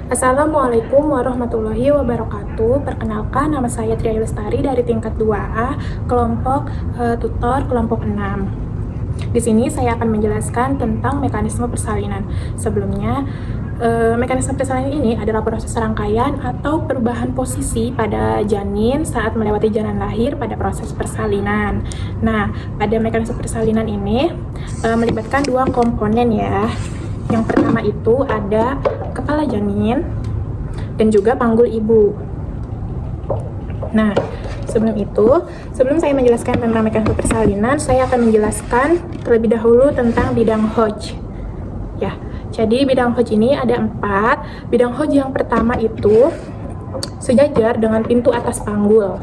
Assalamualaikum warahmatullahi wabarakatuh. Perkenalkan, nama saya Tria Lestari dari tingkat 2A, kelompok tutor kelompok 6. Di sini saya akan menjelaskan tentang mekanisme persalinan. Sebelumnya, mekanisme persalinan ini adalah proses rangkaian atau perubahan posisi pada janin saat melewati jalan lahir pada proses persalinan. Nah, pada mekanisme persalinan ini melibatkan dua komponen ya. Yang pertama itu ada kepala janin dan juga panggul ibu. Nah, sebelum saya menjelaskan tentang mekanisme persalinan, saya akan menjelaskan terlebih dahulu tentang bidang Hodge. Ya, jadi bidang Hodge ini ada 4. Bidang Hodge yang pertama itu sejajar dengan pintu atas panggul.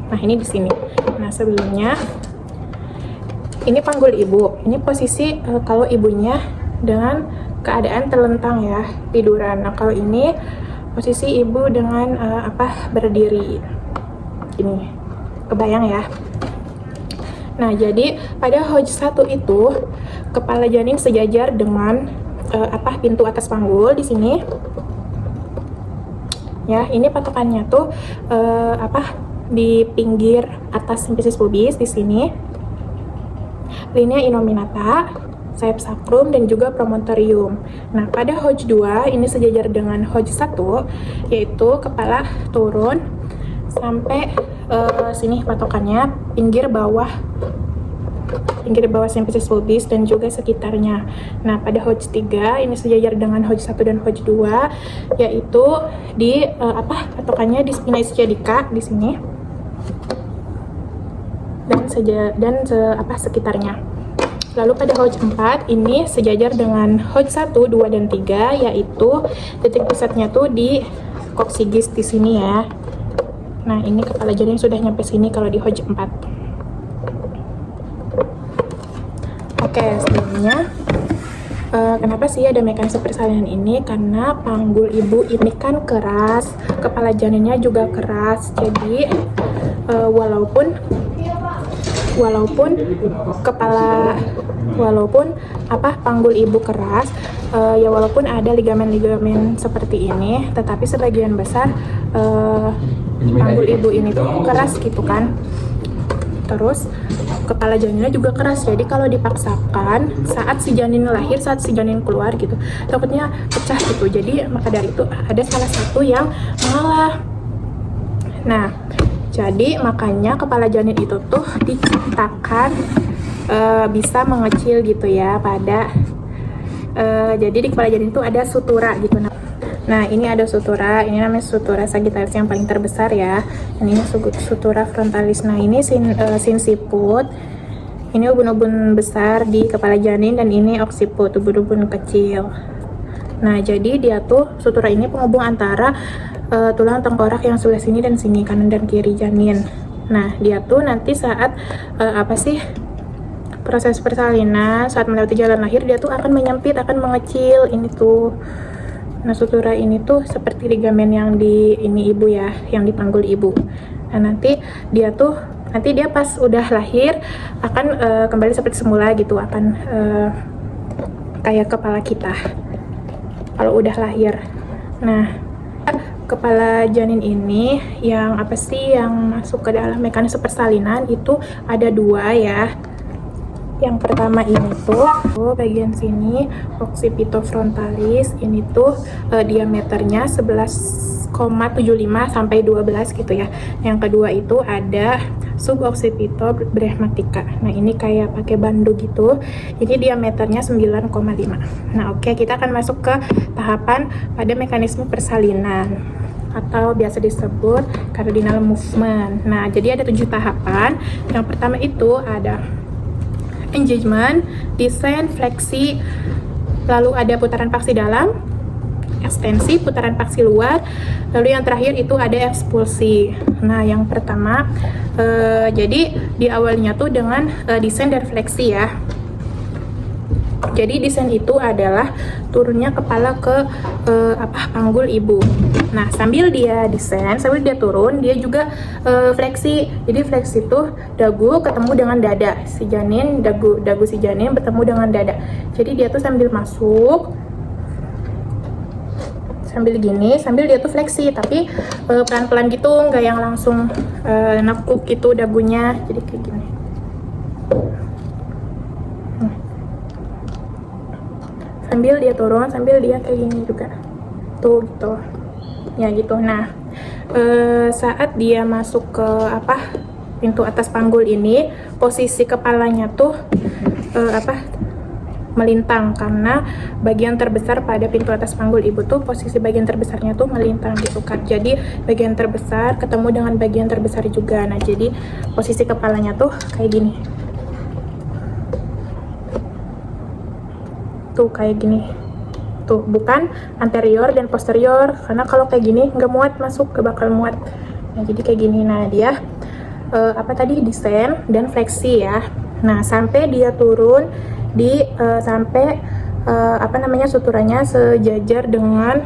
Nah, ini di sini. Nah, sebelumnya ini panggul ibu. Ini posisi kalau ibunya dengan keadaan terlentang ya, tiduran. Nah, kalau ini posisi ibu dengan berdiri. Ini kebayang ya. Nah, jadi pada Hodge 1 itu kepala janin sejajar dengan pintu atas panggul di sini. Ya, ini patokannya tuh di pinggir atas simfisis pubis di sini. Linea innominata, sayap sakrum, dan juga promontorium. Nah, pada Hodge 2 ini sejajar dengan Hodge 1, yaitu kepala turun sampai sini patokannya, pinggir bawah simfisis pubis dan juga sekitarnya. Nah, pada Hodge 3 ini sejajar dengan Hodge 1 dan Hodge 2, yaitu di patokannya di spina ischiadica di sini dan sekitarnya. Lalu pada Hodge 4 ini sejajar dengan Hodge 1, 2, dan 3, yaitu titik pusatnya tuh di koksigis di sini ya. Nah, ini kepala janin sudah nyampe sini kalau di Hodge 4. Oke, sebelumnya kenapa sih ada mekanisme persalinan ini? Karena panggul ibu ini kan keras, kepala janinnya juga keras. Jadi walaupun panggul ibu keras, walaupun ada ligamen-ligamen seperti ini, tetapi sebagian besar panggul ibu ini tuh keras gitu kan. Terus kepala janinnya juga keras, jadi kalau dipaksakan saat si janin lahir, saat si janin keluar gitu, takutnya pecah gitu. Jadi maka dari itu ada salah satu yang mengalah. Nah, jadi makanya kepala janin itu tuh diciptakan bisa mengecil gitu ya jadi di kepala janin itu ada sutura gitu. Nah, ini ada sutura, ini namanya sutura sagittalis yang paling terbesar ya. Ini sutura frontalis. Nah, ini sinsiput. Ini ubun-ubun besar di kepala janin, dan ini occiput, ubun-ubun kecil. Nah, jadi dia tuh sutura ini penghubung antara tulang tengkorak yang sebelah sini dan sini, kanan dan kiri janin. Nah, dia tuh nanti saat proses persalinan, saat melewati jalan lahir, dia tuh akan menyempit, akan mengecil ini tuh. Nah, sutura ini tuh seperti ligamen yang di ini ibu ya, yang di panggul ibu. Nah, nanti dia pas udah lahir akan kembali seperti semula gitu, akan kayak kepala kita kalau udah lahir. Nah, kepala janin ini yang masuk ke dalam mekanisme persalinan itu ada 2 ya. Yang pertama ini tuh bagian sini occipitofrontalis, ini tuh diameternya 11,75 sampai 12 gitu ya. Yang kedua itu ada suboccipitobrachmatica. Nah, ini kayak pakai bandu gitu. Ini diameternya 9,5. Nah, oke, kita akan masuk ke tahapan pada mekanisme persalinan atau biasa disebut cardinal movement. Nah, jadi ada 7 tahapan. Yang pertama itu ada engagement, descent, fleksi, lalu ada putaran paksi dalam, ekstensi, putaran paksi luar, lalu yang terakhir itu ada ekspulsi. Nah, yang pertama jadi di awalnya tuh dengan descent dan fleksi ya. Jadi descent itu adalah turunnya kepala ke panggul ibu. Nah, sambil dia descent, sambil dia turun, dia juga fleksi. Jadi fleksi itu dagu ketemu dengan dada si janin, dagu si janin bertemu dengan dada. Jadi dia tuh sambil masuk sambil gini, sambil dia tuh fleksi, tapi pelan-pelan gitu, nggak yang langsung nekuk gitu dagunya, jadi kayak gini. Sambil dia turun, sambil dia kayak gini juga, tuh gitu, ya gitu. Nah, saat dia masuk ke pintu atas panggul ini, posisi kepalanya tuh melintang, karena bagian terbesar pada pintu atas panggul ibu tuh posisi bagian terbesarnya tuh melintang gitu kan. Jadi bagian terbesar ketemu dengan bagian terbesar juga. Nah, jadi posisi kepalanya tuh kayak gini. Tuh kayak gini. Tuh, bukan anterior dan posterior, karena kalau kayak gini nggak muat masuk, gak bakal muat. Nah, jadi kayak gini. Nah, dia descend dan fleksi ya. Nah, sampai dia turun di sampai suturanya sejajar dengan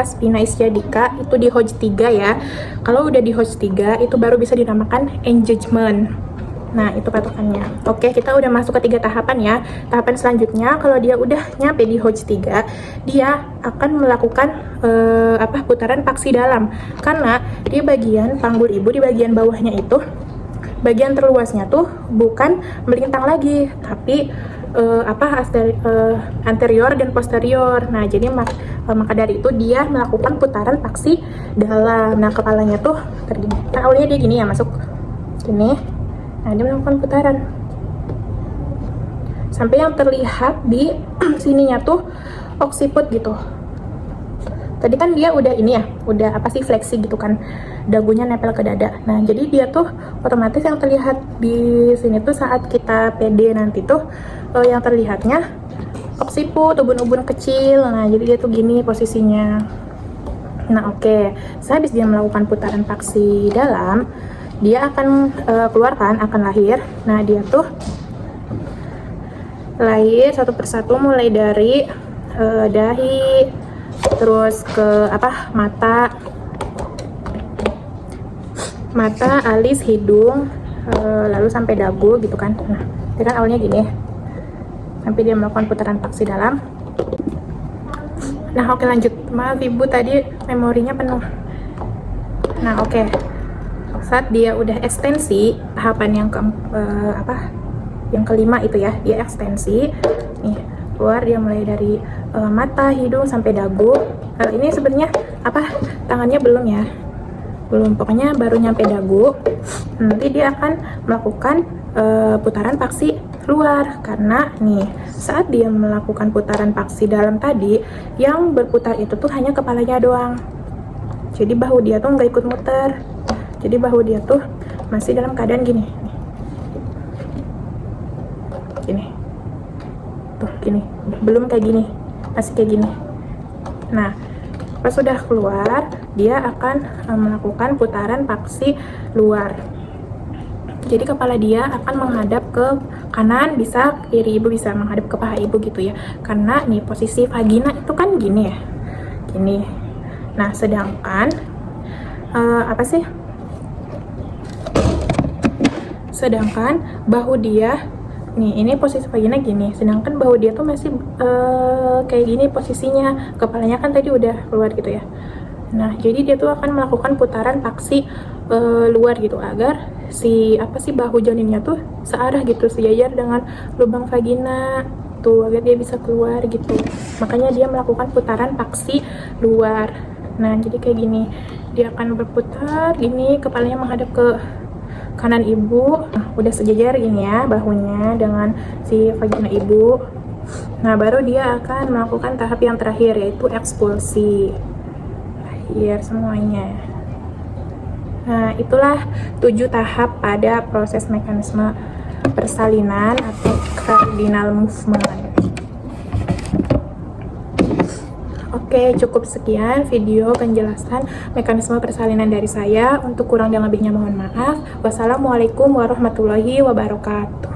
spina ischiadica, itu di Hodge 3 ya. Kalau udah di Hodge 3 itu baru bisa dinamakan engagement. Nah, itu patokannya. Oke, kita udah masuk ke 3 tahapan ya. Tahapan selanjutnya, kalau dia udah nyampe di Hodge 3, dia akan melakukan putaran paksi dalam. Karena di bagian panggul ibu, di bagian bawahnya itu, bagian terluasnya tuh bukan melintang lagi, tapi anterior dan posterior. Nah, jadi maka dari itu dia melakukan putaran paksi dalam. Nah, kepalanya tuh tergini. Nah, awalnya dia gini ya, masuk gini. Nah, dia melakukan putaran sampai yang terlihat di sininya tuh occiput gitu. Tadi kan dia udah ini ya, udah fleksi gitu kan, dagunya nempel ke dada. Nah, jadi dia tuh otomatis yang terlihat di sini tuh saat kita PD nanti tuh yang terlihatnya occiput, ubun-ubun kecil. Nah, jadi dia tuh gini posisinya. Nah, oke. Sehabis dia melakukan putaran paksi dalam, dia akan akan lahir. Nah, dia tuh lahir satu persatu, mulai dari dahi, terus ke mata, alis, hidung, lalu sampai dagu gitu kan. Nah, dia kan awalnya gini, sampai dia melakukan putaran paksi dalam. Nah, oke, lanjut. Maaf ibu, tadi memorinya penuh. Nah, oke. Saat dia udah ekstensi, tahapan yang kelima itu ya, dia ekstensi. Nih, keluar dia mulai dari mata, hidung sampai dagu. Ini sebenarnya tangannya belum ya, belum, pokoknya baru nyampe dagu. Nanti dia akan melakukan putaran paksi luar, karena nih saat dia melakukan putaran paksi dalam tadi, yang berputar itu tuh hanya kepalanya doang. Jadi bahu dia tuh nggak ikut muter. Jadi bahu dia tuh masih dalam keadaan gini. Gini. Tuh, gini. Belum kayak gini. Masih kayak gini. Nah, pas sudah keluar, dia akan melakukan putaran paksi luar. Jadi kepala dia akan menghadap ke kanan, bisa kiri, ibu bisa menghadap ke paha ibu gitu ya. Karena nih posisi vagina itu kan gini ya. Gini. Nah, sedangkan sedangkan bahu dia nih, ini posisi vagina gini, sedangkan bahu dia tuh masih kayak gini posisinya, kepalanya kan tadi udah keluar gitu ya. Nah, jadi dia tuh akan melakukan putaran paksi luar gitu, agar si bahu janinnya tuh searah gitu, sejajar dengan lubang vagina tuh, agar dia bisa keluar gitu. Makanya dia melakukan putaran paksi luar. Nah, jadi kayak gini, dia akan berputar gini, kepalanya menghadap ke kanan ibu. Nah, udah sejajar gini ya bahunya dengan si vagina ibu. Nah, baru dia akan melakukan tahap yang terakhir, yaitu ekspulsi. Lahir semuanya. Nah, itulah 7 tahap pada proses mekanisme persalinan atau cardinal movement. Oke, cukup sekian video penjelasan mekanisme persalinan dari saya. Untuk kurang dan lebihnya mohon maaf. Wassalamualaikum warahmatullahi wabarakatuh.